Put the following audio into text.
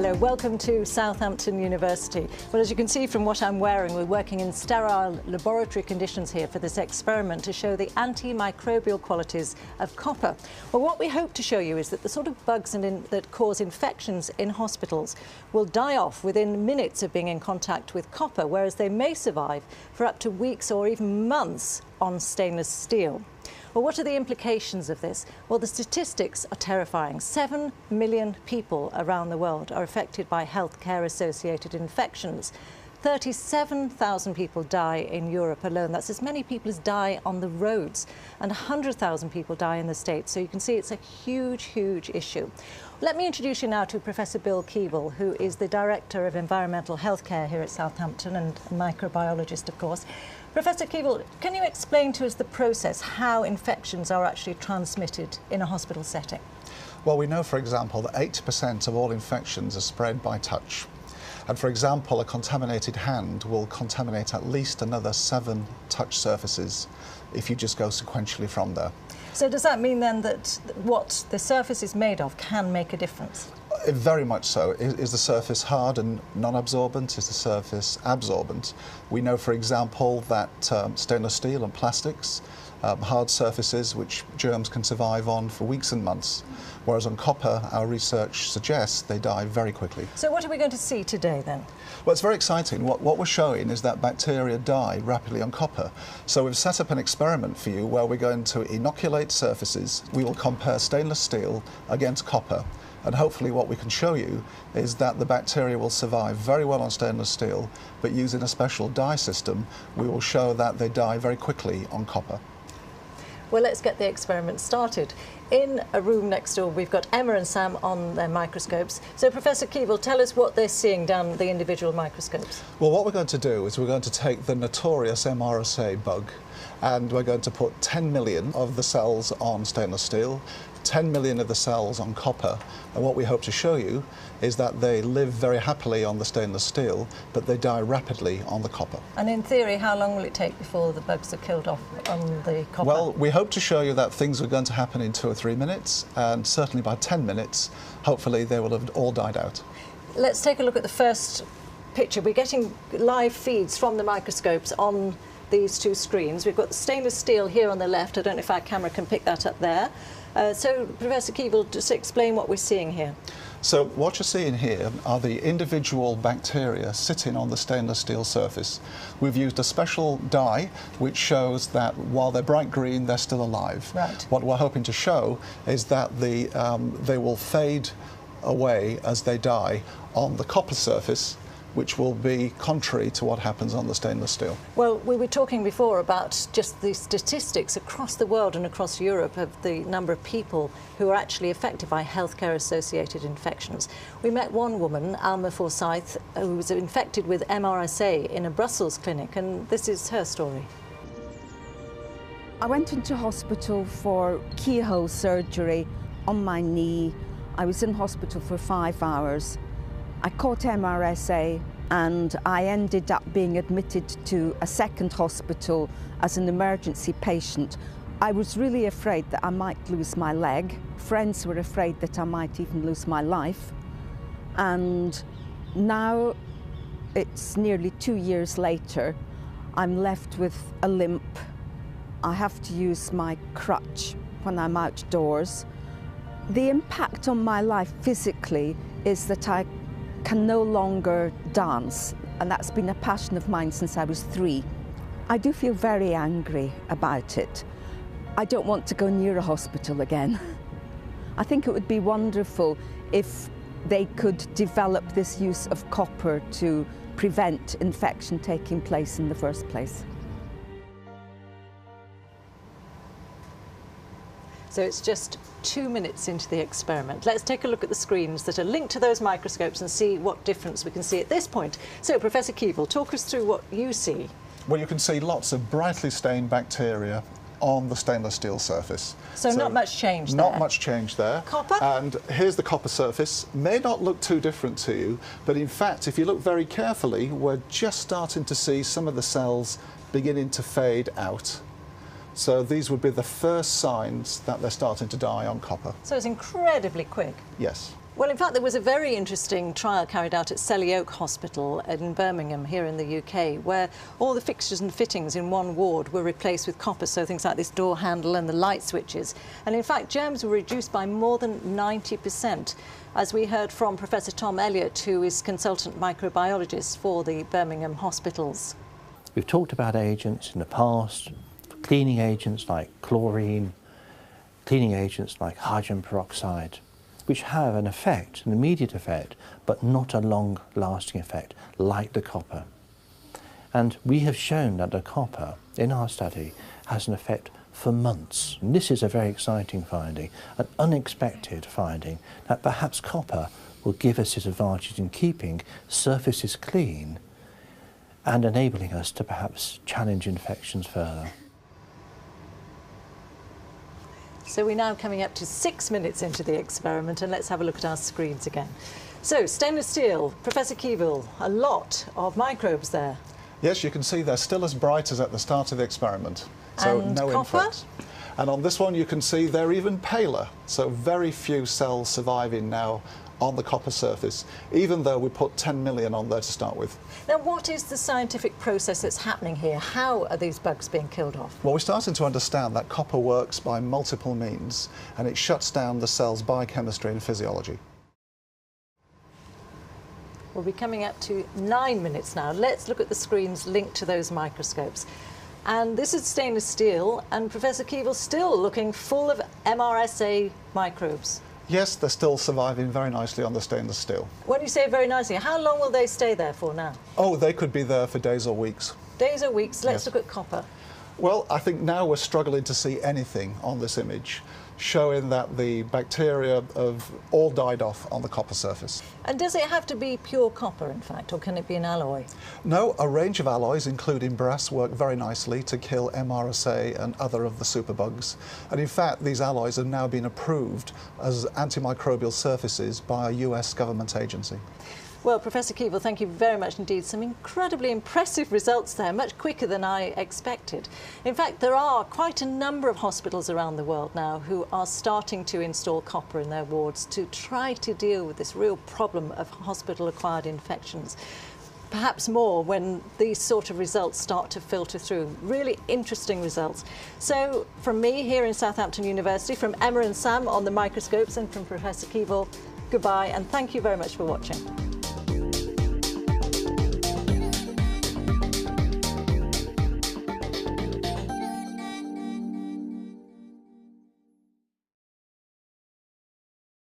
Hello, welcome to Southampton University. Well, as you can see from what I'm wearing, we're working in sterile laboratory conditions here for this experiment to show the antimicrobial qualities of copper. Well, what we hope to show you is that the sort of bugs that cause infections in hospitals will die off within minutes of being in contact with copper, whereas they may survive for up to weeks or even months on stainless steel. Well, what are the implications of this? Well, the statistics are terrifying. 7 million people around the world are affected by healthcare-associated infections. 37,000 people die in Europe alone. That's as many people as die on the roads. And 100,000 people die in the States. So you can see it's a huge, huge issue. Let me introduce you now to Professor Bill Keevil, who is the Director of Environmental Healthcare here at Southampton and a microbiologist, of course. Professor Keevil, can you explain to us the process, how infections are actually transmitted in a hospital setting? Well, we know, for example, that 80% of all infections are spread by touch. And for example, a contaminated hand will contaminate at least another 7 touch surfaces if you just go sequentially from there. So does that mean then that what the surface is made of can make a difference? Very much so. Is the surface hard and non-absorbent? Is the surface absorbent? We know, for example, that stainless steel and plastics, hard surfaces which germs can survive on for weeks and months, whereas on copper, our research suggests they die very quickly. So what are we going to see today then? Well, it's very exciting. What we're showing is that bacteria die rapidly on copper. So we've set up an experiment for you where we're going to inoculate surfaces. We will compare stainless steel against copper. And hopefully what we can show you is that the bacteria will survive very well on stainless steel, but using a special dye system, we will show that they die very quickly on copper. Well, let's get the experiment started. In a room next door, we've got Emma and Sam on their microscopes. So, Professor Keevil, tell us what they're seeing down the individual microscopes. Well, what we're going to do is we're going to take the notorious MRSA bug, and we're going to put 10 million of the cells on stainless steel, 10 million of the cells on copper, and what we hope to show you is that they live very happily on the stainless steel, but they die rapidly on the copper. And in theory, how long will it take before the bugs are killed off on the copper? Well, we hope to show you that things are going to happen in 2 or 3 minutes, and certainly by 10 minutes, hopefully they will have all died out. Let's take a look at the first picture. We're getting live feeds from the microscopes on these 2 screens. We've got the stainless steel here on the left. I don't know if our camera can pick that up there. So, Professor Keevil, just explain what we're seeing here. So what you're seeing here are the individual bacteria sitting on the stainless steel surface. We've used a special dye which shows that while they're bright green, they're still alive. Right. What we're hoping to show is that they will fade away as they die on the copper surface, which will be contrary to what happens on the stainless steel. Well, we were talking before about just the statistics across the world and across Europe of the number of people who are actually affected by healthcare-associated infections. We met one woman, Alma Forsyth, who was infected with MRSA in a Brussels clinic, and this is her story. I went into hospital for keyhole surgery on my knee. I was in hospital for 5 hours. I caught MRSA and I ended up being admitted to a second hospital as an emergency patient. I was really afraid that I might lose my leg. Friends were afraid that I might even lose my life. And now it's nearly 2 years later. I'm left with a limp. I have to use my crutch when I'm outdoors. The impact on my life physically is that I can no longer dance, and that's been a passion of mine since I was 3. I do feel very angry about it. I don't want to go near a hospital again. I think it would be wonderful if they could develop this use of copper to prevent infection taking place in the first place. So it's just 2 minutes into the experiment. Let's take a look at the screens that are linked to those microscopes and see what difference we can see at this point. So, Professor Keevil, talk us through what you see. Well, you can see lots of brightly stained bacteria on the stainless steel surface. So not much change there? Not much change there. Copper? And here's the copper surface. May not look too different to you, but in fact, if you look very carefully, we're just starting to see some of the cells beginning to fade out. So these would be the first signs that they're starting to die on copper. So it's incredibly quick. Yes. Well, in fact, there was a very interesting trial carried out at Selly Oak Hospital in Birmingham, here in the UK, where all the fixtures and fittings in one ward were replaced with copper, so things like this door handle and the light switches. And in fact, germs were reduced by more than 90%, as we heard from Professor Tom Elliott, who is consultant microbiologist for the Birmingham hospitals. We've talked about agents in the past, cleaning agents like chlorine, cleaning agents like hydrogen peroxide, which have an effect, an immediate effect, but not a long-lasting effect, like the copper. And we have shown that the copper, in our study, has an effect for months. And this is a very exciting finding, an unexpected finding, that perhaps copper will give us its advantage in keeping surfaces clean and enabling us to perhaps challenge infections further. So we're now coming up to 6 minutes into the experiment, and let's have a look at our screens again. So, stainless steel, Professor Keevil, a lot of microbes there. Yes, you can see they're still as bright as at the start of the experiment. So And no copper? infects. And on this one you can see they're even paler. So very few cells surviving now on the copper surface, even though we put 10 million on there to start with. Now, what is the scientific process that's happening here? How are these bugs being killed off? Well, we're starting to understand that copper works by multiple means, and it shuts down the cell's biochemistry and physiology. We'll be coming up to 9 minutes now. Let's look at the screens linked to those microscopes. And this is stainless steel, and Professor Keevil still looking full of MRSA microbes. Yes, they're still surviving very nicely on the stainless steel. When you say very nicely, how long will they stay there for now? Oh, they could be there for days or weeks. Days or weeks? Let's Yes. look at copper. Well, I think now we're struggling to see anything on this image, showing that the bacteria have all died off on the copper surface. And does it have to be pure copper, in fact, or can it be an alloy? No, a range of alloys, including brass, work very nicely to kill MRSA and other of the superbugs. And in fact, these alloys have now been approved as antimicrobial surfaces by a US government agency. Well, Professor Keevil, thank you very much indeed. Some incredibly impressive results there, much quicker than I expected. In fact, there are quite a number of hospitals around the world now who are starting to install copper in their wards to try to deal with this real problem of hospital-acquired infections. Perhaps more when these sort of results start to filter through. Really interesting results. So from me here in Southampton University, from Emma and Sam on the microscopes, and from Professor Keevil, goodbye and thank you very much for watching.